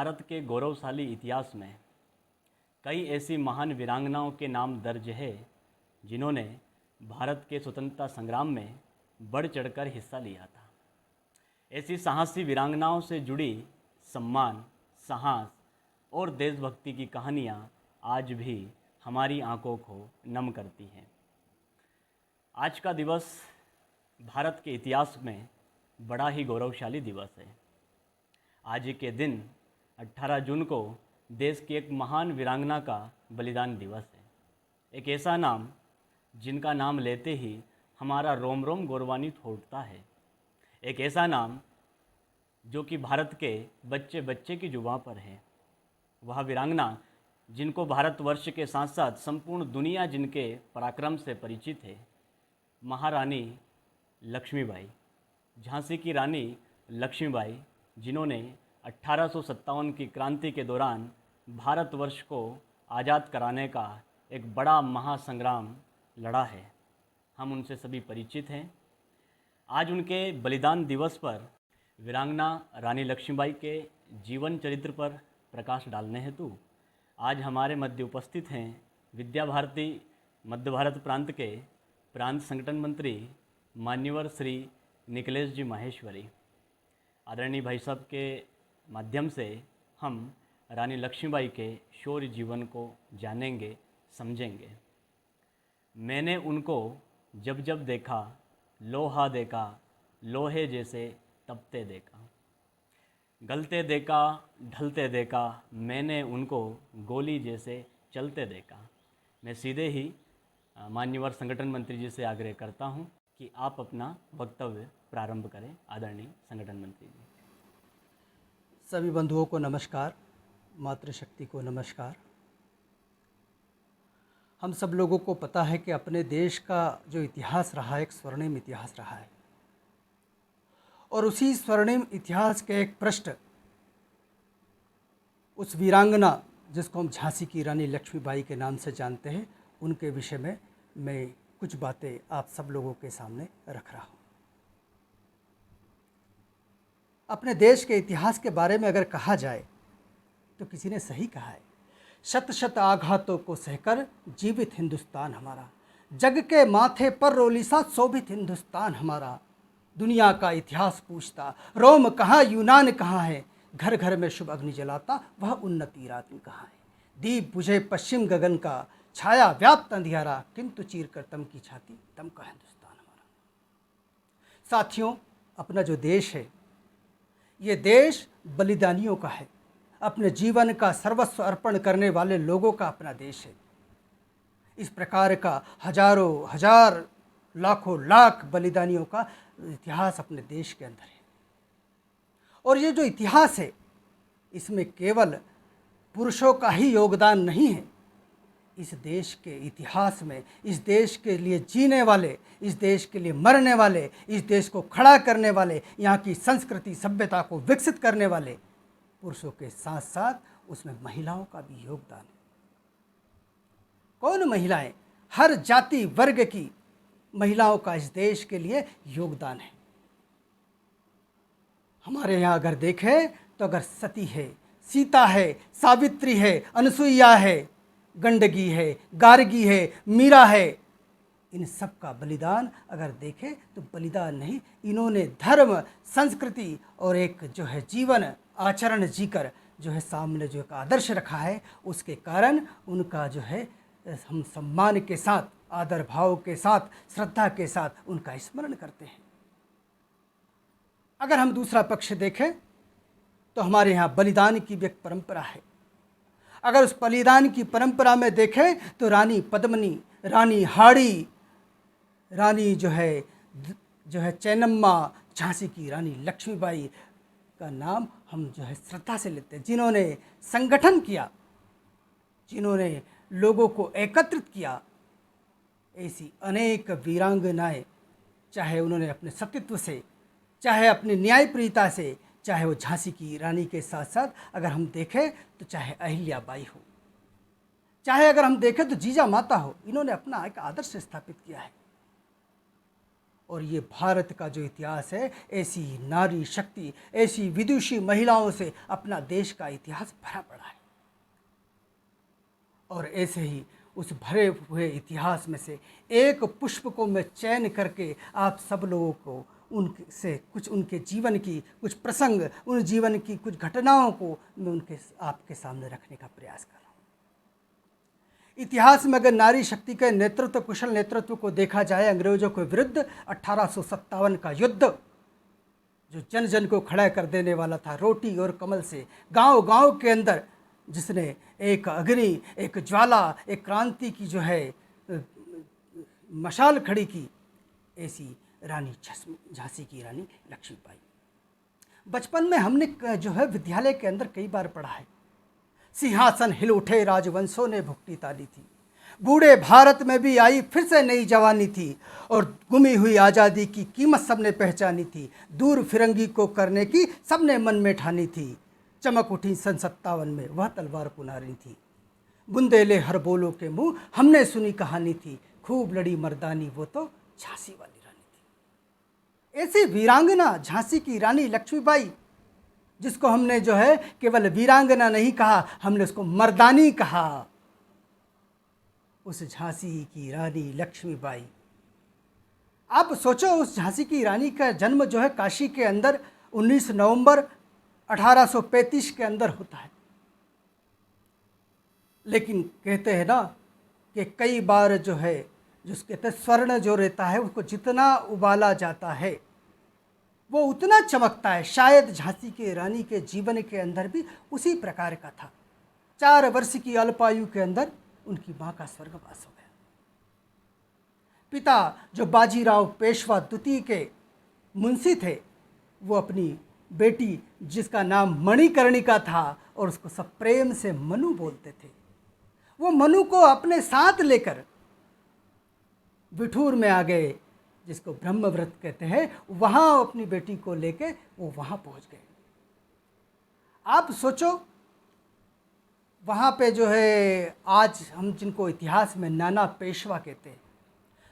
भारत के गौरवशाली इतिहास में कई ऐसी महान वीरांगनाओं के नाम दर्ज है जिन्होंने भारत के स्वतंत्रता संग्राम में बढ़ चढ़कर हिस्सा लिया था। ऐसी साहसी वीरांगनाओं से जुड़ी सम्मान, साहस और देशभक्ति की कहानियाँ आज भी हमारी आंखों को नम करती हैं। आज का दिवस भारत के इतिहास में बड़ा ही गौरवशाली दिवस है। आज के दिन 18 जून को देश की एक महान वीरांगना का बलिदान दिवस है। एक ऐसा नाम जिनका नाम लेते ही हमारा रोम रोम गौरवान्वित होता है। एक ऐसा नाम जो कि भारत के बच्चे बच्चे की जुबां पर है। वह वीरांगना जिनको भारतवर्ष के साथ साथ संपूर्ण दुनिया जिनके पराक्रम से परिचित है, महारानी लक्ष्मीबाई, झांसी की रानी लक्ष्मीबाई, जिन्होंने 1857 की क्रांति के दौरान भारतवर्ष को आज़ाद कराने का एक बड़ा महासंग्राम लड़ा है। हम उनसे सभी परिचित हैं। आज उनके बलिदान दिवस पर वीरांगना रानी लक्ष्मीबाई के जीवन चरित्र पर प्रकाश डालने हेतु आज हमारे मध्य उपस्थित हैं विद्या भारती मध्य भारत प्रांत के प्रांत संगठन मंत्री मान्यवर श्री निखिलेश जी माहेश्वरी। आदरणीय भाई साहब के माध्यम से हम रानी लक्ष्मीबाई के शौर्य जीवन को जानेंगे, समझेंगे। मैंने उनको जब जब देखा, लोहा देखा, लोहे जैसे तपते देखा, गलते देखा, ढलते देखा, मैंने उनको गोली जैसे चलते देखा। मैं सीधे ही मान्यवर संगठन मंत्री जी से आग्रह करता हूं कि आप अपना वक्तव्य प्रारंभ करें। आदरणीय संगठन मंत्री जी। सभी बंधुओं को नमस्कार, मातृशक्ति को नमस्कार। हम सब लोगों को पता है कि अपने देश का जो इतिहास रहा है एक स्वर्णिम इतिहास रहा है, और उसी स्वर्णिम इतिहास के एक पृष्ठ उस वीरांगना जिसको हम झांसी की रानी लक्ष्मीबाई के नाम से जानते हैं, उनके विषय में मैं कुछ बातें आप सब लोगों के सामने रख रहा हूँ। अपने देश के इतिहास के बारे में अगर कहा जाए तो किसी ने सही कहा है, शत शत आघातों को सहकर जीवित हिंदुस्तान हमारा, जग के माथे पर रोलिसा शोभित हिंदुस्तान हमारा। दुनिया का इतिहास पूछता, रोम कहाँ यूनान कहाँ है, घर घर में शुभ अग्नि जलाता वह उन्नति रात कहाँ है। दीप बुझे पश्चिम गगन का, छाया व्याप्त अंधियारा, किंतु चीर कर तम की छाती तम का हिंदुस्तान हमारा। साथियों, अपना जो देश है ये देश बलिदानियों का है, अपने जीवन का सर्वस्व अर्पण करने वाले लोगों का अपना देश है। इस प्रकार का हजारों हजार लाखों लाख बलिदानियों का इतिहास अपने देश के अंदर है। और ये जो इतिहास है इसमें केवल पुरुषों का ही योगदान नहीं है। इस देश के इतिहास में इस देश के लिए जीने वाले, इस देश के लिए मरने वाले, इस देश को खड़ा करने वाले, यहाँ की संस्कृति सभ्यता को विकसित करने वाले पुरुषों के साथ साथ उसमें महिलाओं का भी योगदान है। कौन महिलाएं? हर जाति वर्ग की महिलाओं का इस देश के लिए योगदान है। हमारे यहाँ अगर देखें तो अगर सती है, सीता है, सावित्री है, अनसुईया है, गंडकी है, गार्गी है, मीरा है, इन सब का बलिदान अगर देखें तो बलिदान नहीं, इन्होंने धर्म, संस्कृति और एक जो है जीवन आचरण जीकर जो है सामने जो एक आदर्श रखा है, उसके कारण उनका जो है हम सम्मान के साथ, आदर भाव के साथ, श्रद्धा के साथ उनका स्मरण करते हैं। अगर हम दूसरा पक्ष देखें तो हमारे यहाँ बलिदान की भी एक परंपरा है। अगर उस बलिदान की परंपरा में देखें तो रानी पद्मिनी, रानी हाड़ी, रानी जो है चेन्नम्मा, झांसी की रानी लक्ष्मीबाई का नाम हम जो है श्रद्धा से लेते हैं, जिन्होंने संगठन किया, जिन्होंने लोगों को एकत्रित किया। ऐसी अनेक वीरांगनाएं, चाहे उन्होंने अपने सतीत्व से, चाहे अपनी न्यायप्रियता से, चाहे वो झांसी की रानी के साथ साथ अगर हम देखें तो चाहे अहिल्याबाई हो, चाहे अगर हम देखें तो जीजा माता हो, इन्होंने अपना एक आदर्श स्थापित किया है। और ये भारत का जो इतिहास है, ऐसी नारी शक्ति, ऐसी विदुषी महिलाओं से अपना देश का इतिहास भरा पड़ा है। और ऐसे ही उस भरे हुए इतिहास में से एक पुष्प को मैं चयन करके आप सब लोगों को उनसे कुछ उनके जीवन की कुछ प्रसंग, उन जीवन की कुछ घटनाओं को मैं आपके सामने रखने का प्रयास कर रहा हूँ। इतिहास में अगर नारी शक्ति के नेतृत्व, कुशल नेतृत्व को देखा जाए, अंग्रेजों के विरुद्ध 1857 का युद्ध जो जन जन को खड़ा कर देने वाला था, रोटी और कमल से, गांव गांव के अंदर जिसने एक अग्नि, एक ज्वाला, एक क्रांति की जो है मशाल खड़ी की, ऐसी रानी झांसी की रानी लक्ष्मीबाई। बचपन में हमने जो है विद्यालय के अंदर कई बार पढ़ा है, सिंहासन हिल उठे राजवंशों ने भुगती ताली थी, बूढ़े भारत में भी आई फिर से नई जवानी थी, और गुमी हुई आज़ादी की कीमत सबने पहचानी थी, दूर फिरंगी को करने की सबने मन में ठानी थी, चमक उठी सन 57 में वह तलवार पुनारी थी, बुंदेले हर बोलों के मुंह हमने सुनी कहानी थी, खूब लड़ी मर्दानी वो तो झांसी वाली रानी थी। ऐसी वीरांगना झांसी की रानी लक्ष्मीबाई, जिसको हमने जो है केवल वीरांगना नहीं कहा, हमने उसको मर्दानी कहा, उस झांसी की रानी लक्ष्मीबाई। आप सोचो, उस झांसी की रानी का जन्म जो है काशी के अंदर 19 नवंबर 1835 के अंदर होता है। लेकिन कहते हैं ना कि कई बार जो है, जिस कहते हैं स्वर्ण जो रहता है उसको जितना उबाला जाता है वो उतना चमकता है। शायद झांसी की रानी के जीवन के अंदर भी उसी प्रकार का था। 4 वर्ष की अल्पायु के अंदर उनकी मां का स्वर्गवास हो गया। पिता जो बाजीराव पेशवा द्वितीय के मुंशी थे, वो अपनी बेटी जिसका नाम मणिकर्णिका था और उसको सब प्रेम से मनु बोलते थे, वो मनु को अपने साथ लेकर बिठूर में आ गए, जिसको ब्रह्मव्रत कहते हैं, वहाँ अपनी बेटी को लेके वो वहाँ पहुँच गए। आप सोचो, वहाँ पे जो है आज हम जिनको इतिहास में नाना पेशवा कहते हैं,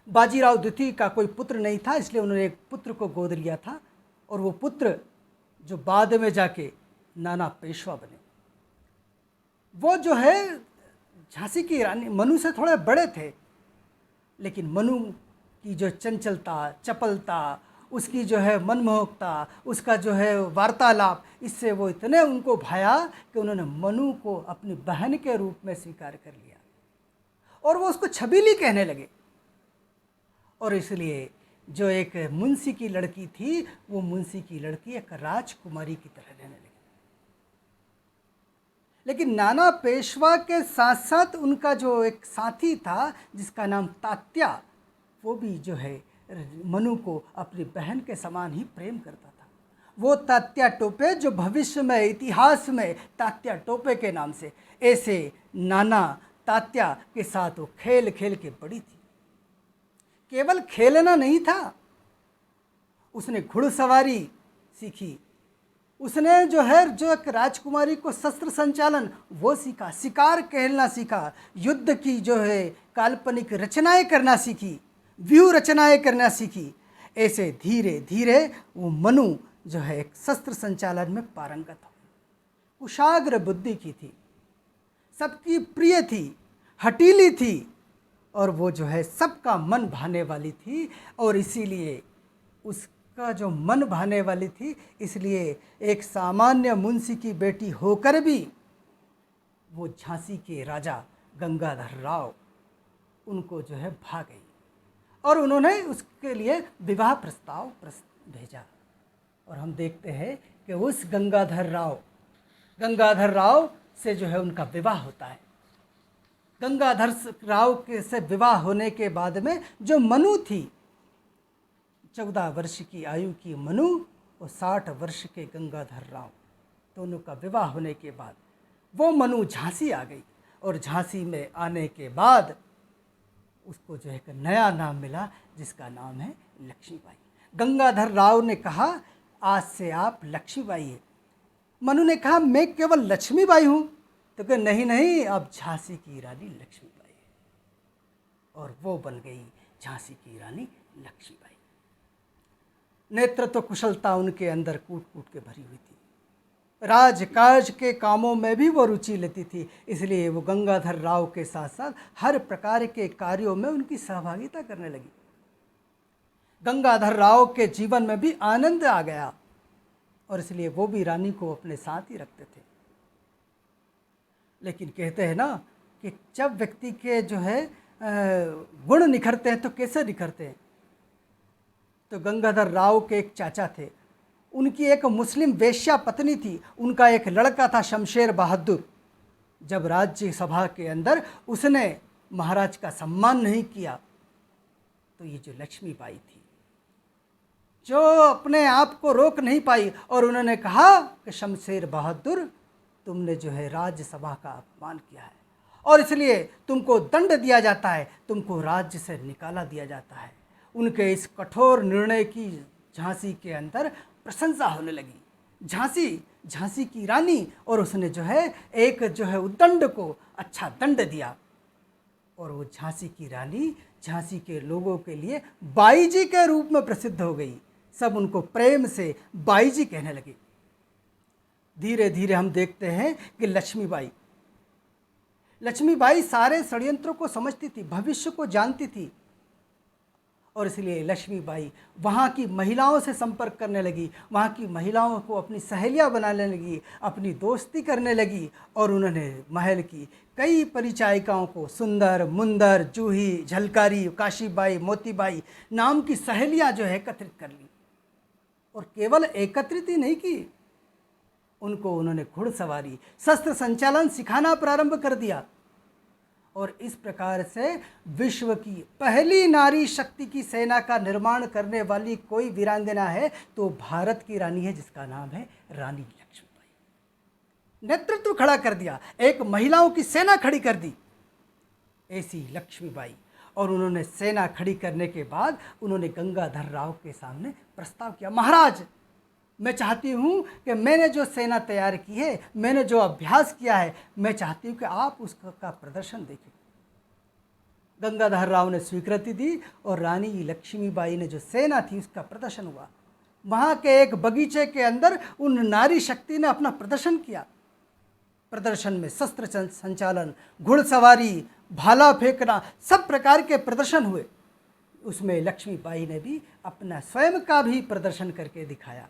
बाजीराव द्वितीय का कोई पुत्र नहीं था, इसलिए उन्होंने एक पुत्र को गोद लिया था, और वो पुत्र जो बाद में जाके नाना पेशवा बने, वो जो है झांसी की रानी मनु से थोड़े बड़े थे, लेकिन मनु की जो चंचलता, चपलता, उसकी जो है मनमोहकता, उसका जो है वार्तालाप, इससे वो इतने उनको भाया कि उन्होंने मनु को अपनी बहन के रूप में स्वीकार कर लिया, और वो उसको छबीली कहने लगे। और इसलिए जो एक मुंशी की लड़की थी, वो मुंशी की लड़की एक राजकुमारी की तरह रहने लगी। लेकिन नाना पेशवा के साथ साथ उनका जो एक साथी था जिसका नाम तात्या, वो भी जो है मनु को अपनी बहन के समान ही प्रेम करता था। वो तात्या टोपे जो भविष्य में इतिहास में तात्या टोपे के नाम से, ऐसे नाना तात्या के साथ वो खेल खेल के बड़ी थी। केवल खेलना नहीं था, उसने घुड़सवारी सीखी, उसने जो है जो एक राजकुमारी को शस्त्र संचालन वो सीखा, शिकार खेलना सीखा, युद्ध की जो है काल्पनिक रचनाएं करना सीखी, व्यूह रचनाएं करना सीखी। ऐसे धीरे धीरे वो मनु जो है एक शस्त्र संचालन में पारंगत हो, कुशाग्र बुद्धि की थी, सबकी प्रिय थी, हटीली थी, और वो जो है सबका मन भाने वाली थी। और इसीलिए उसका जो मन भाने वाली थी, इसलिए एक सामान्य मुंशी की बेटी होकर भी वो झांसी के राजा गंगाधर राव उनको जो है भा गई, और उन्होंने उसके लिए विवाह प्रस्ताव भेजा। और हम देखते हैं कि उस गंगाधर राव से जो है उनका विवाह होता है। गंगाधर राव के से विवाह होने के बाद में जो मनु थी, 14 वर्ष की आयु की मनु और 60 वर्ष के गंगाधर राव, दोनों का विवाह होने के बाद वो मनु झांसी आ गई। और झांसी में आने के बाद उसको जो है एक नया नाम मिला, जिसका नाम है लक्ष्मीबाई। गंगाधर राव ने कहा, आज से आप लक्ष्मीबाई है। मनु ने कहा, मैं केवल लक्ष्मीबाई हूँ। तो कहा, नहीं नहीं, आप झांसी की रानी लक्ष्मीबाई है। और वो बन गई झांसी की रानी लक्ष्मीबाई। नेतृत्व कुशलता उनके अंदर कूट कूट के भरी हुई थी। राजकाज के कामों में भी वो रुचि लेती थी, इसलिए वो गंगाधर राव के साथ साथ हर प्रकार के कार्यों में उनकी सहभागिता करने लगी। गंगाधर राव के जीवन में भी आनंद आ गया और इसलिए वो भी रानी को अपने साथ ही रखते थे। लेकिन कहते हैं ना कि जब व्यक्ति के जो है गुण निखरते हैं तो कैसे निखरते हैं। तो गंगाधर राव के एक चाचा थे, उनकी एक मुस्लिम वेश्या पत्नी थी, उनका एक लड़का था शमशेर बहादुर। जब राज्यसभा के अंदर उसने महाराज का सम्मान नहीं किया तो ये जो लक्ष्मीबाई थी, जो अपने आप को रोक नहीं पाई और उन्होंने कहा कि शमशेर बहादुर, तुमने जो है राज्यसभा का अपमान किया है और इसलिए तुमको दंड दिया जाता है, तुमको राज्य से निकाला दिया जाता है। उनके इस कठोर निर्णय की झांसी के अंदर प्रशंसा होने लगी। झांसी की रानी, और उसने जो है एक जो है उद्दंड को अच्छा दंड दिया और वो झांसी की रानी झांसी के लोगों के लिए बाई जी के रूप में प्रसिद्ध हो गई। सब उनको प्रेम से बाई जी कहने लगे। धीरे धीरे हम देखते हैं कि लक्ष्मीबाई सारे षड्यंत्रों को समझती थी, भविष्य को जानती थी और इसलिए लक्ष्मीबाई वहाँ की महिलाओं से संपर्क करने लगी, वहाँ की महिलाओं को अपनी सहेलियाँ बनाने लगी, अपनी दोस्ती करने लगी और उन्होंने महल की कई परिचारिकाओं को सुंदर, मुंदर, जूही, झलकारी, काशीबाई, मोतीबाई नाम की सहेलियाँ जो है एकत्रित कर ली। और केवल एकत्रित ही नहीं की, उनको उन्होंने घुड़सवारी, शस्त्र संचालन सिखाना प्रारंभ कर दिया और इस प्रकार से विश्व की पहली नारी शक्ति की सेना का निर्माण करने वाली कोई वीरांगना है तो भारत की रानी है, जिसका नाम है रानी लक्ष्मीबाई। नेतृत्व खड़ा कर दिया, एक महिलाओं की सेना खड़ी कर दी ऐसी लक्ष्मीबाई। और उन्होंने सेना खड़ी करने के बाद उन्होंने गंगाधर राव के सामने प्रस्ताव किया, महाराज, मैं चाहती हूँ कि मैंने जो सेना तैयार की है, मैंने जो अभ्यास किया है, मैं चाहती हूँ कि आप उसका प्रदर्शन देखें। गंगाधर राव ने स्वीकृति दी और रानी लक्ष्मीबाई ने जो सेना थी उसका प्रदर्शन हुआ। वहाँ के एक बगीचे के अंदर उन नारी शक्ति ने अपना प्रदर्शन किया। प्रदर्शन में शस्त्र संचालन, घुड़सवारी, भाला फेंकना, सब प्रकार के प्रदर्शन हुए। उसमें लक्ष्मीबाई ने भी अपना स्वयं का भी प्रदर्शन करके दिखाया।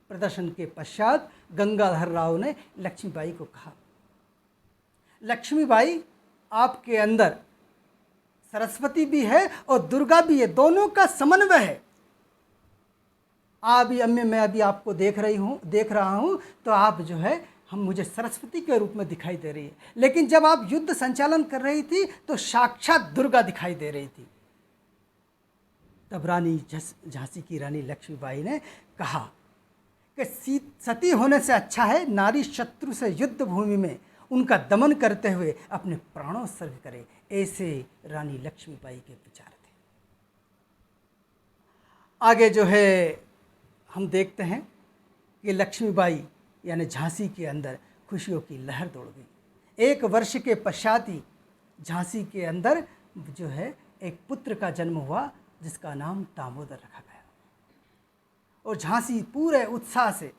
प्रदर्शन के पश्चात गंगाधर राव ने लक्ष्मीबाई को कहा, लक्ष्मीबाई, आपके अंदर सरस्वती भी है और दुर्गा भी है, दोनों का समन्वय है। मैं अभी आपको देख रहा हूँ तो आप जो है मुझे सरस्वती के रूप में दिखाई दे रही है, लेकिन जब आप युद्ध संचालन कर रही थी तो साक्षात दुर्गा दिखाई दे रही थी। तब झांसी की रानी लक्ष्मीबाई ने कहा कि सती होने से अच्छा है नारी शत्रु से युद्ध भूमि में उनका दमन करते हुए अपने प्राणोत्सर्ग करे। ऐसे रानी लक्ष्मीबाई के विचार थे। आगे जो है हम देखते हैं कि लक्ष्मीबाई यानी झांसी के अंदर खुशियों की लहर दौड़ गई। 1 वर्ष के पश्चात ही झांसी के अंदर जो है एक पुत्र का जन्म हुआ जिसका नाम दामोदर रखा गया और झांसी पूरे उत्साह से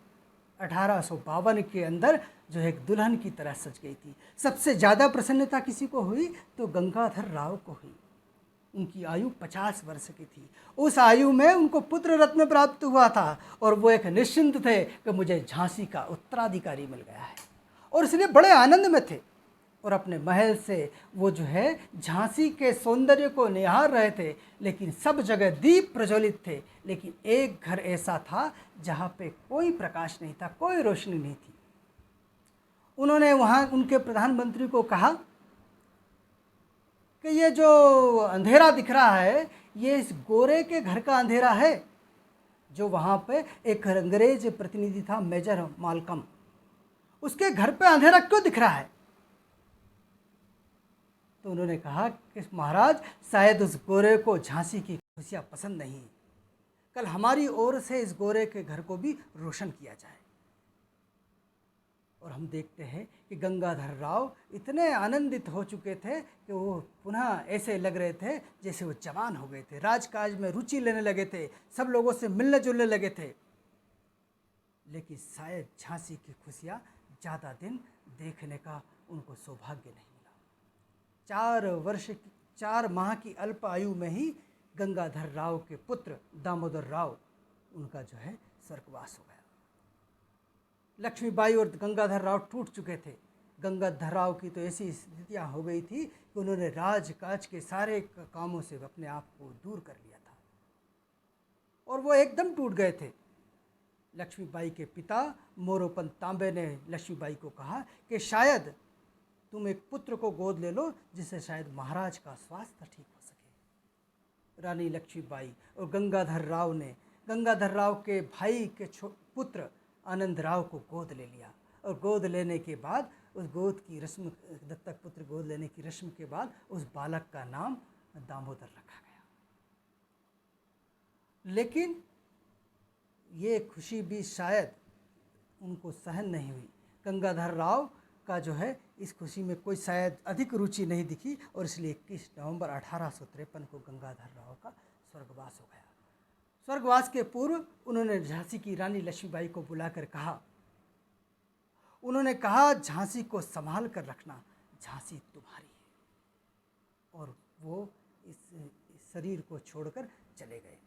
1852 के अंदर जो है एक दुल्हन की तरह सज गई थी। सबसे ज़्यादा प्रसन्नता किसी को हुई तो गंगाधर राव को हुई। उनकी आयु 50 वर्ष की थी। उस आयु में उनको पुत्र रत्न प्राप्त हुआ था और वो एक निश्चिंत थे कि मुझे झांसी का उत्तराधिकारी मिल गया है और इसलिए बड़े आनंद में थे और अपने महल से वो जो है झांसी के सौंदर्य को निहार रहे थे। लेकिन सब जगह दीप प्रज्वलित थे, लेकिन एक घर ऐसा था जहाँ पे कोई प्रकाश नहीं था, कोई रोशनी नहीं थी। उन्होंने वहाँ उनके प्रधानमंत्री को कहा कि ये जो अंधेरा दिख रहा है ये इस गोरे के घर का अंधेरा है। जो वहाँ पे एक अंग्रेज प्रतिनिधि था मेजर मालकम, उसके घर पे अंधेरा क्यों दिख रहा है? तो उन्होंने कहा कि महाराज, शायद उस गोरे को झांसी की खुशियाँ पसंद नहीं, कल हमारी ओर से इस गोरे के घर को भी रोशन किया जाए। और हम देखते हैं कि गंगाधर राव इतने आनंदित हो चुके थे कि वो पुनः ऐसे लग रहे थे जैसे वो जवान हो गए थे, राजकाज में रुचि लेने लगे थे, सब लोगों से मिलने जुलने लगे थे। लेकिन शायद झांसी की खुशियाँ ज़्यादा दिन देखने का उनको सौभाग्य नहीं मिला। 4 माह की अल्प आयु में ही गंगाधर राव के पुत्र दामोदर राव उनका जो है स्वर्गवास हो गया। लक्ष्मीबाई और गंगाधर राव टूट चुके थे। गंगाधर राव की तो ऐसी स्थितियाँ हो गई थी कि उन्होंने राजकाज के सारे कामों से अपने आप को दूर कर लिया था और वो एकदम टूट गए थे। लक्ष्मीबाई के पिता मोरोपंत तांबे ने लक्ष्मीबाई को कहा कि शायद तुम एक पुत्र को गोद ले लो जिससे शायद महाराज का स्वास्थ्य ठीक हो सके। रानी लक्ष्मीबाई और गंगाधर राव ने गंगाधर राव के भाई के पुत्र आनंद राव को गोद ले लिया और गोद लेने के बाद उस गोद की रस्म, दत्तक पुत्र गोद लेने की रस्म के बाद उस बालक का नाम दामोदर रखा गया। लेकिन ये खुशी भी शायद उनको सहन नहीं हुई। गंगाधर राव का जो है इस खुशी में कोई शायद अधिक रुचि नहीं दिखी और इसलिए 21 नवंबर 1853 को गंगाधर राव का स्वर्गवास हो गया। स्वर्गवास के पूर्व उन्होंने झांसी की रानी लक्ष्मीबाई को बुलाकर कहा, उन्होंने कहा झांसी को संभाल कर रखना, झांसी तुम्हारी है। और वो इस शरीर को छोड़कर चले गए।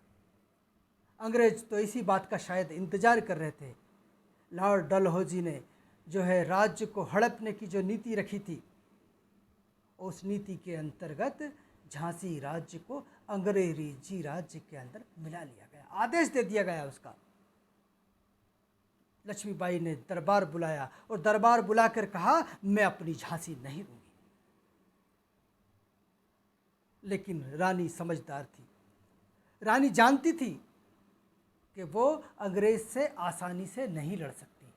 अंग्रेज तो इसी बात का शायद इंतजार कर रहे थे। लॉर्ड डलहौजी ने जो है राज्य को हड़पने की जो नीति रखी थी, उस नीति के अंतर्गत झांसी राज्य को अंग्रेजी राज्य के अंदर मिला लिया गया, आदेश दे दिया गया उसका। लक्ष्मीबाई ने दरबार बुलाया और दरबार बुलाकर कहा, मैं अपनी झांसी नहीं दूंगी। लेकिन रानी समझदार थी। रानी जानती थी कि वो अंग्रेज से आसानी से नहीं लड़ सकती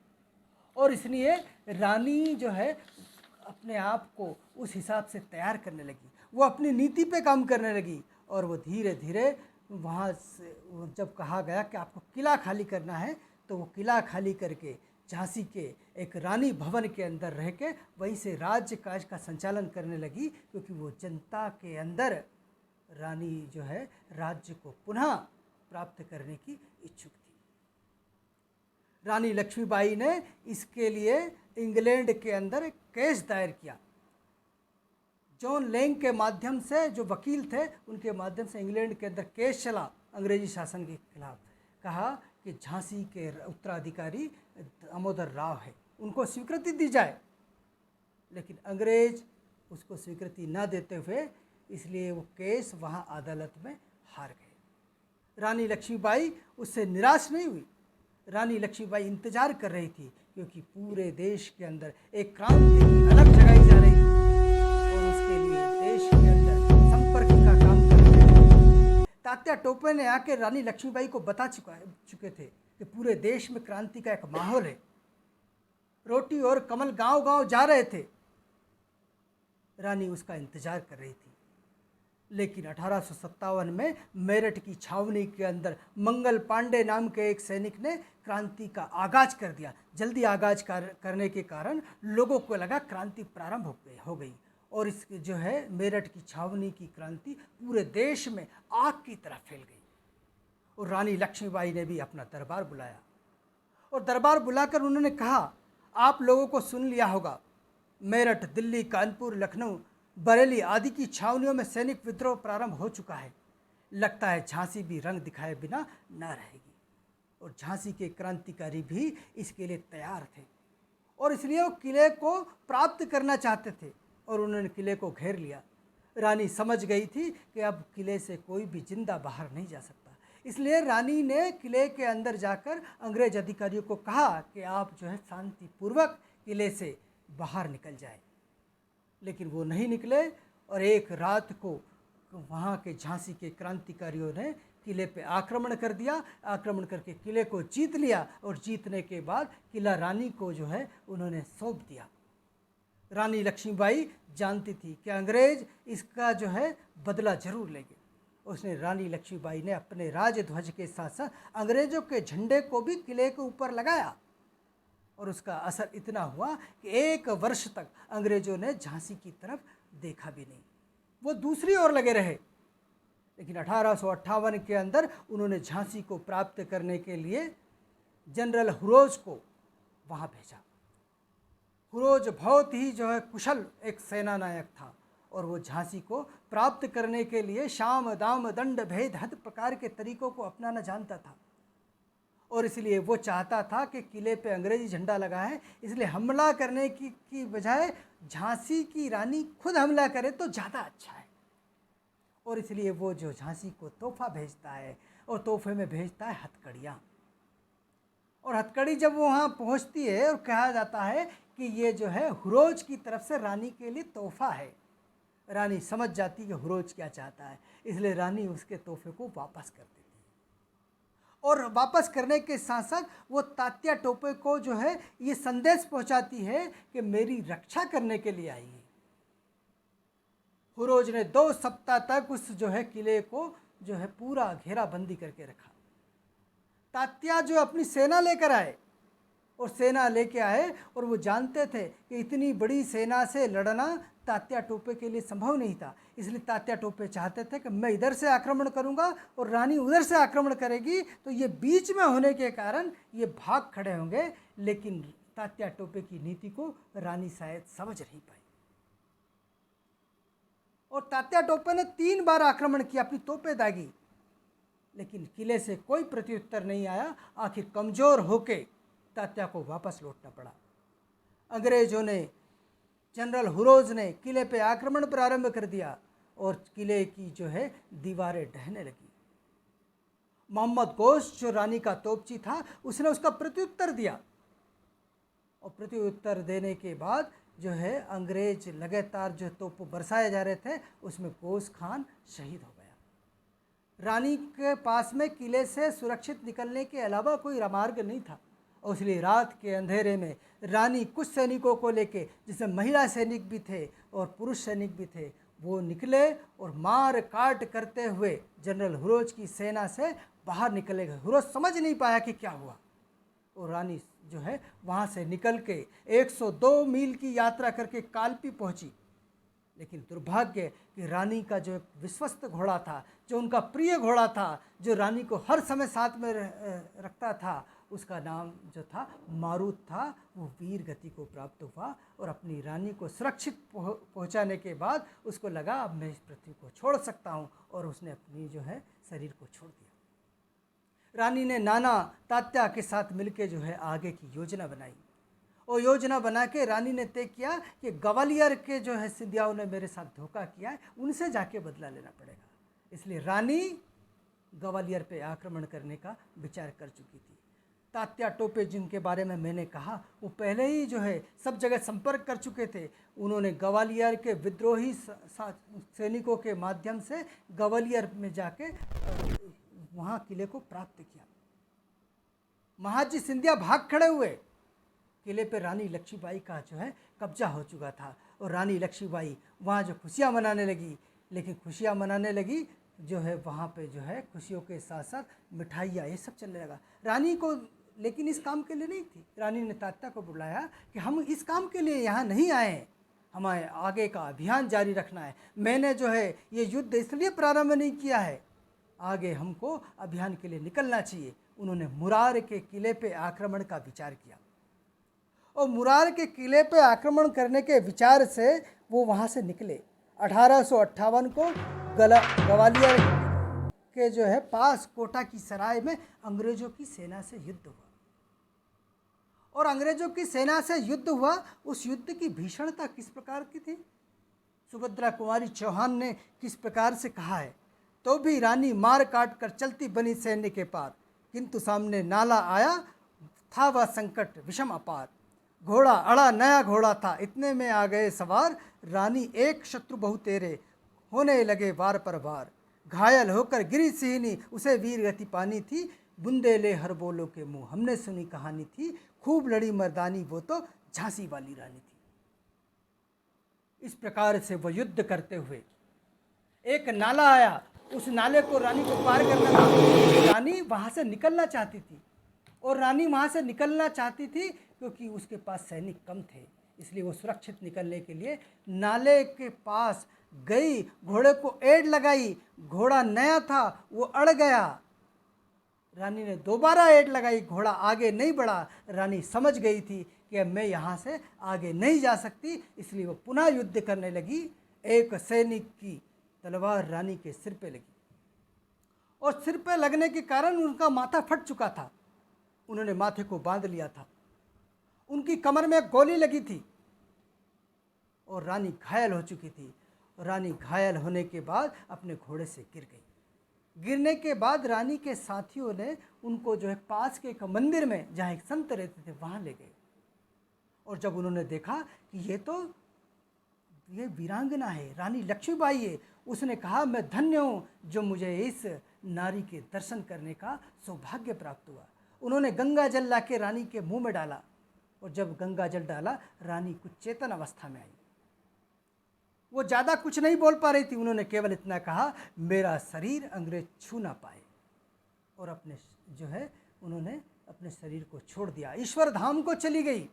और इसलिए रानी जो है अपने आप को उस हिसाब से तैयार करने लगी। वो अपनी नीति पे काम करने लगी और वो धीरे धीरे वहाँ से जब कहा गया कि आपको किला खाली करना है तो वो किला खाली करके झांसी के एक रानी भवन के अंदर रह के वहीं से राज्य काज का संचालन करने लगी, क्योंकि वो जनता के अंदर रानी जो है राज्य को पुनः प्राप्त करने की इच्छुक थी। रानी लक्ष्मीबाई ने इसके लिए इंग्लैंड के अंदर एक केस दायर किया। जॉन लैंग के माध्यम से, जो वकील थे, उनके माध्यम से इंग्लैंड के अंदर केस चला अंग्रेजी शासन के खिलाफ। कहा कि झांसी के उत्तराधिकारी दामोदर राव है, उनको स्वीकृति दी जाए। लेकिन अंग्रेज उसको स्वीकृति न देते हुए इसलिए वो केस वहाँ अदालत में हार गए। रानी लक्ष्मीबाई उससे निराश नहीं हुई। रानी लक्ष्मीबाई इंतजार कर रही थी, क्योंकि पूरे देश के अंदर एक क्रांति की अलग जगाई जा रही थी और उसके लिए देश के अंदर संपर्क का काम कर रहे थे। तात्या टोपे ने आकर रानी लक्ष्मीबाई को बता चुके थे कि पूरे देश में क्रांति का एक माहौल है। रोटी और कमल गांव-गांव जा रहे थे। रानी उसका इंतजार कर रही थी। लेकिन 1857 में मेरठ की छावनी के अंदर मंगल पांडे नाम के एक सैनिक ने क्रांति का आगाज कर दिया। जल्दी आगाज करने के कारण लोगों को लगा क्रांति प्रारंभ हो गई और इस जो है मेरठ की छावनी की क्रांति पूरे देश में आग की तरह फैल गई। और रानी लक्ष्मीबाई ने भी अपना दरबार बुलाया और दरबार बुलाकर उन्होंने कहा, आप लोगों को सुन लिया होगा, मेरठ, दिल्ली, कानपुर, लखनऊ, बरेली आदि की छावनियों में सैनिक विद्रोह प्रारंभ हो चुका है। लगता है झांसी भी रंग दिखाए बिना न रहेगी। और झांसी के क्रांतिकारी भी इसके लिए तैयार थे और इसलिए वो किले को प्राप्त करना चाहते थे और उन्होंने किले को घेर लिया। रानी समझ गई थी कि अब किले से कोई भी जिंदा बाहर नहीं जा सकता। इसलिए रानी ने किले के अंदर जाकर अंग्रेज अधिकारियों को कहा कि आप जो है शांतिपूर्वक किले से बाहर निकल जाए। लेकिन वो नहीं निकले और एक रात को वहाँ के झांसी के क्रांतिकारियों ने किले पे आक्रमण कर दिया। आक्रमण करके किले को जीत लिया और जीतने के बाद किला रानी को जो है उन्होंने सौंप दिया। रानी लक्ष्मीबाई जानती थी कि अंग्रेज इसका जो है बदला जरूर लेंगे। उसने रानी लक्ष्मीबाई ने अपने राजध्वज के साथ साथ अंग्रेजों के झंडे को भी किले के ऊपर लगाया और उसका असर इतना हुआ कि 1 वर्ष तक अंग्रेज़ों ने झांसी की तरफ देखा भी नहीं, वो दूसरी ओर लगे रहे। लेकिन 1858 के अंदर उन्होंने झांसी को प्राप्त करने के लिए जनरल हुरोज को वहाँ भेजा। हुरोज बहुत ही जो है कुशल एक सेना नायक था और वो झांसी को प्राप्त करने के लिए शाम दाम दंड भेद हद प्रकार के तरीकों को अपनाना जानता था, और इसलिए वो चाहता था कि किले पे अंग्रेजी झंडा लगा है, इसलिए हमला करने की बजाय झांसी की रानी खुद हमला करे तो ज़्यादा अच्छा है। और इसलिए वो जो झांसी को तोहफा भेजता है और तोहफे में भेजता है हथकड़ियाँ, और हथकड़ी जब वो वहाँ पहुँचती है और कहा जाता है कि ये जो है हुरोज की तरफ से रानी के लिए तोहफा है। रानी समझ जाती है कि हुरोज क्या चाहता है, इसलिए रानी उसके तोहफे को वापस कर देती है। और वापस करने के साथ साथ वो तात्या टोपे को जो है ये संदेश पहुंचाती है कि मेरी रक्षा करने के लिए आई है। हुरोज ने 2 सप्ताह तक उस जो है किले को जो है पूरा घेराबंदी करके रखा। तात्या जो अपनी सेना लेकर आए, और सेना लेके आए, और वो जानते थे कि इतनी बड़ी सेना से लड़ना तात्या टोपे के लिए संभव नहीं था, इसलिए तात्या टोपे चाहते थे कि मैं इधर से आक्रमण करूंगा और रानी उधर से आक्रमण करेगी, तो ये बीच में होने के कारण ये भाग खड़े होंगे। लेकिन तात्या टोपे की नीति को रानी शायद समझ नहीं पाई, और तात्या टोपे ने 3 बार आक्रमण किया, अपनी तोपें दागी, लेकिन किले से कोई प्रत्युत्तर नहीं आया। आखिर कमज़ोर होके तात्या को वापस लौटना पड़ा। अंग्रेज़ों ने, जनरल हुरोज ने किले पे आक्रमण प्रारंभ कर दिया और किले की जो है दीवारें ढहने लगी। मोहम्मद गोश जो रानी का तोपची था, उसने उसका प्रत्युत्तर दिया, और प्रत्युत्तर देने के बाद जो है अंग्रेज लगातार जो तोप बरसाए जा रहे थे, उसमें गोश खान शहीद हो गया। रानी के पास में किले से सुरक्षित निकलने के अलावा कोई मार्ग नहीं था, और इसलिए रात के अंधेरे में रानी कुछ सैनिकों को लेके, जिसमें महिला सैनिक भी थे और पुरुष सैनिक भी थे, वो निकले और मार काट करते हुए जनरल हुरोज की सेना से बाहर निकले गए। हुरोज समझ नहीं पाया कि क्या हुआ, और रानी जो है वहाँ से निकल के 102 मील की यात्रा करके कालपी पहुँची। लेकिन दुर्भाग्य कि रानी का जो विश्वस्त घोड़ा था, जो उनका प्रिय घोड़ा था, जो रानी को हर समय साथ में रखता था, उसका नाम जो था मारुत था, वो वीर गति को प्राप्त हुआ, और अपनी रानी को सुरक्षित पहुंचाने के बाद उसको लगा अब मैं इस पृथ्वी को छोड़ सकता हूं, और उसने अपनी जो है शरीर को छोड़ दिया। रानी ने नाना तात्या के साथ मिलकर जो है आगे की योजना बनाई, और योजना बना के रानी ने तय किया कि ग्वालियर के जो है सिंधियाओं ने मेरे साथ धोखा किया है, उनसे जाके बदला लेना पड़ेगा। इसलिए रानी ग्वालियर पे आक्रमण करने का विचार कर चुकी थी। तात्या टोपे जिनके बारे में मैंने कहा, वो पहले ही जो है सब जगह संपर्क कर चुके थे। उन्होंने ग्वालियर के विद्रोही सैनिकों के माध्यम से ग्वालियर में जाके वहाँ किले को प्राप्त किया। महाजी सिंधिया भाग खड़े हुए। किले पे रानी लक्ष्मीबाई का जो है कब्जा हो चुका था, और रानी लक्ष्मीबाई वहाँ जो खुशियाँ मनाने लगी, लेकिन खुशियाँ मनाने लगी जो है वहाँ पे जो है खुशियों के साथ साथ मिठाइयाँ ये सब चलने लगा। रानी को लेकिन इस काम के लिए नहीं थी। रानी ने तात्या को बुलाया कि हम इस काम के लिए यहाँ नहीं आए हैं, हमें आगे का अभियान जारी रखना है। मैंने जो है ये युद्ध इसलिए प्रारंभ नहीं किया है, आगे हमको अभियान के लिए निकलना चाहिए। उन्होंने मुरार के किले पे आक्रमण का विचार किया, और मुरार के किले पे आक्रमण करने के विचार से वो वहाँ से निकले। 1858 को ग्वालियर के जो है पास कोटा की सराय में अंग्रेज़ों की सेना से युद्ध हुआ, और अंग्रेज़ों की सेना से युद्ध हुआ। उस युद्ध की भीषणता किस प्रकार की थी, सुभद्रा कुमारी चौहान ने किस प्रकार से कहा है, तो भी रानी मार काट कर चलती बनी सैन्य के पार, किंतु सामने नाला आया था वह संकट विषम अपार। घोड़ा अड़ा नया घोड़ा था, इतने में आ गए सवार, रानी एक शत्रु बहु तेरे, होने लगे वार पर वार। घायल होकर गिरी सिहनी, उसे वीर गति पानी थी, बुंदे ले हर बोलो के मुँह, हमने सुनी कहानी थी, खूब लड़ी मर्दानी वो तो झांसी वाली रानी थी। इस प्रकार से वो युद्ध करते हुए एक नाला आया, उस नाले को रानी को पार करना था। रानी वहाँ से निकलना चाहती थी, और रानी वहाँ से निकलना चाहती थी क्योंकि उसके पास सैनिक कम थे, इसलिए वो सुरक्षित निकलने के लिए नाले के पास गई, घोड़े को एड़ लगाई, घोड़ा नया था वो अड़ गया। रानी ने दोबारा एड़ लगाई, घोड़ा आगे नहीं बढ़ा। रानी समझ गई थी कि अब मैं यहाँ से आगे नहीं जा सकती, इसलिए वो पुनः युद्ध करने लगी। एक सैनिक की तलवार रानी के सिर पे लगी और सिर पे लगने के कारण उनका माथा फट चुका था। उन्होंने माथे को बांध लिया था, उनकी कमर में गोली लगी थी और रानी घायल हो चुकी थी। रानी घायल होने के बाद अपने घोड़े से गिर गई। गिरने के बाद रानी के साथियों ने उनको जो है पास के एक मंदिर में, जहाँ एक संत रहते थे, वहाँ ले गए। और जब उन्होंने देखा कि ये वीरांगना है, रानी लक्ष्मीबाई है, उसने कहा मैं धन्य हूँ जो मुझे इस नारी के दर्शन करने का सौभाग्य प्राप्त हुआ। उन्होंने गंगा जल लाके रानी के मुंह में डाला और जब गंगा जल डाला रानी कुछ चेतन अवस्था में आई। वो ज़्यादा कुछ नहीं बोल पा रही थी, उन्होंने केवल इतना कहा मेरा शरीर अंग्रेज छू ना पाए, और अपने जो है उन्होंने अपने शरीर को छोड़ दिया, ईश्वर धाम को चली गई।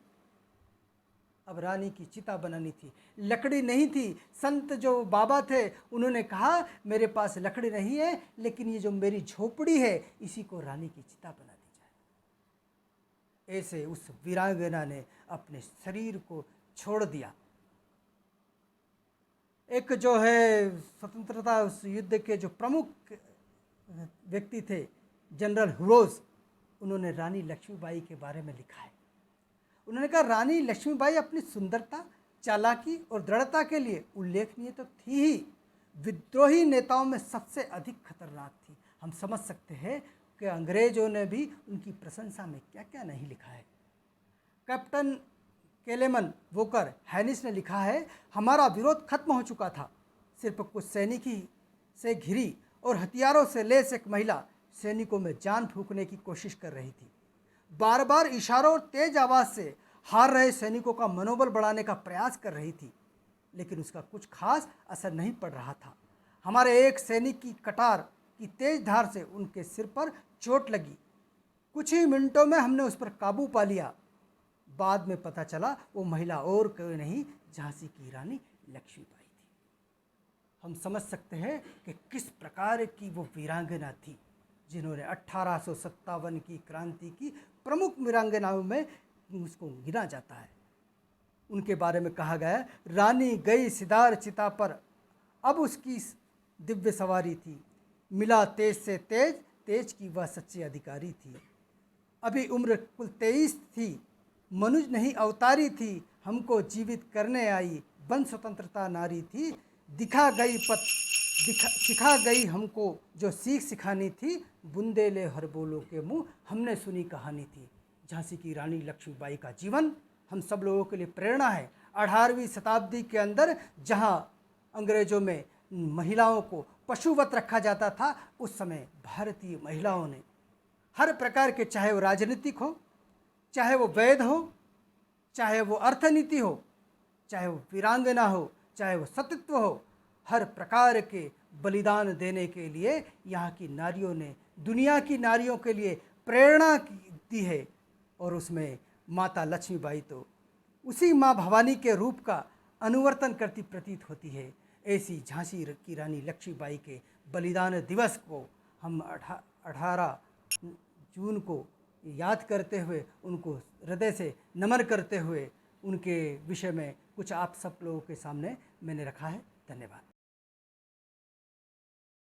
अब रानी की चिता बनानी थी, लकड़ी नहीं थी। संत जो बाबा थे उन्होंने कहा मेरे पास लकड़ी नहीं है, लेकिन ये जो मेरी झोपड़ी है इसी को रानी की चिता बना दी जाए। ऐसे उस वीरांगना ने अपने शरीर को छोड़ दिया। एक जो है स्वतंत्रता उस युद्ध के जो प्रमुख व्यक्ति थे जनरल हुरोज, उन्होंने रानी लक्ष्मीबाई के बारे में लिखा है। उन्होंने कहा रानी लक्ष्मीबाई अपनी सुंदरता, चालाकी और दृढ़ता के लिए उल्लेखनीय तो थी ही, विद्रोही नेताओं में सबसे अधिक खतरनाक थी। हम समझ सकते हैं कि अंग्रेजों ने भी उनकी प्रशंसा में क्या क्या नहीं लिखा है। कैप्टन केलेमन वोकर हैनिस ने लिखा है हमारा विरोध खत्म हो चुका था, सिर्फ कुछ सैनिक ही से घिरी और हथियारों से लैस एक महिला सैनिकों में जान फूंकने की कोशिश कर रही थी। बार बार इशारों और तेज आवाज़ से हार रहे सैनिकों का मनोबल बढ़ाने का प्रयास कर रही थी, लेकिन उसका कुछ खास असर नहीं पड़ रहा था। हमारे एक सैनिक की कटार की तेज धार से उनके सिर पर चोट लगी। कुछ ही मिनटों में हमने उस पर काबू पा लिया। बाद में पता चला वो महिला और कोई नहीं, झांसी की रानी लक्ष्मीबाई थी। हम समझ सकते हैं कि किस प्रकार की वो वीरांगना थी जिन्होंने 1857 की क्रांति की प्रमुख वीरांगनाओं में उसको गिना जाता है। उनके बारे में कहा गया रानी गई सिदार चिता पर, अब उसकी दिव्य सवारी थी, मिला तेज से तेज, तेज की वह सच्ची अधिकारी थी। अभी उम्र कुल 23 थी, मनुज नहीं अवतारी थी, हमको जीवित करने आई, बन स्वतंत्रता नारी थी, सिखा गई हमको जो सीख सिखानी थी, बुंदेले हर बोलो के मुँह हमने सुनी कहानी थी। झांसी की रानी लक्ष्मीबाई का जीवन हम सब लोगों के लिए प्रेरणा है। 18वीं शताब्दी के अंदर जहाँ अंग्रेजों में महिलाओं को पशुवत रखा जाता था, उस समय भारतीय महिलाओं ने हर प्रकार के, चाहे वो राजनीतिक हो, चाहे वो वैध हो, चाहे वो अर्थनीति हो, चाहे वो वीरांगना हो, चाहे वो सतीत्व हो, हर प्रकार के बलिदान देने के लिए यहाँ की नारियों ने दुनिया की नारियों के लिए प्रेरणा दी है। और उसमें माता लक्ष्मीबाई तो उसी माँ भवानी के रूप का अनुवर्तन करती प्रतीत होती है। ऐसी झांसी की रानी लक्ष्मीबाई के बलिदान दिवस को हम 18 जून को याद करते हुए, उनको हृदय से नमन करते हुए, उनके विषय में कुछ आप सब लोगों के सामने मैंने रखा है। धन्यवाद।